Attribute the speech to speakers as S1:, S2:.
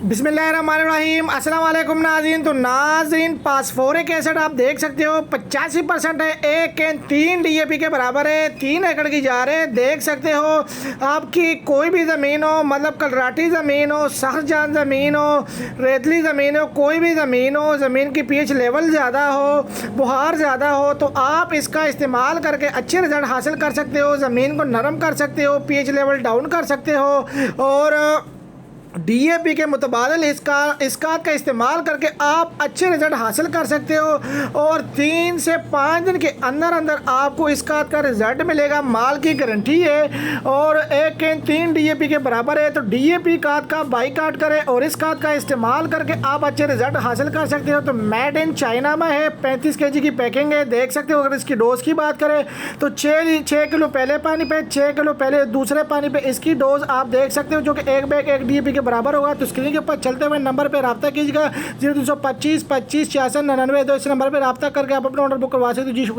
S1: बिस्मिल्लाहिर्रहमानिर्रहीम अस्सलाम वालेकुम नाज़रीन। तो नाज़रीन फास्फोरिक एसिड आप देख सकते हो 85% है, 1 DAP के बराबर है, 3 एकड़ की जा रहे हैं। देख सकते हो आपकी कोई भी ज़मीन हो, मतलब कलराटी ज़मीन हो, सख्तजान ज़मीन हो, रेतली ज़मीन हो, कोई भी ज़मीन हो, ज़मीन की पीएच लेवल ज़्यादा हो, बुहार ज़्यादा हो, तो आप इसका इस्तेमाल करके अच्छे रिज़ल्ट हासिल कर सकते हो। ज़मीन को नरम कर सकते हो, पीएच लेवल डाउन कर सकते हो और DAP के मुतबादिल इसका का इस्तेमाल करके आप अच्छे रिज़ल्ट हासिल कर सकते हो और 3 से 5 दिन के अंदर अंदर आपको इसका रिज़ल्ट मिलेगा। माल की गारंटी है और 1 DAP के बराबर है। तो DAP खाद का बाईकाट करें और इस खाद का इस्तेमाल करके आप अच्छे रिज़ल्ट हासिल कर सकते हो। तो मेड इन चाइना में है, 35 kg की पैकिंग है। देख सकते हो अगर इसकी डोज़ की बात करें तो 6 किलो पहले पानी पे, 6 किलो पहले दूसरे पानी पे इसकी डोज़ आप देख सकते हो, जो कि एक बैग 1 DAP के बराबर होगा। तो स्क्रीन के ऊपर चलते हुए नंबर पे रब्ता कीजिएगा 0225 25 66 99। तो इस नंबर पे रब्ता करके आप अपना ऑर्डर बुक करवा सकते हो। जी शुक्रिया।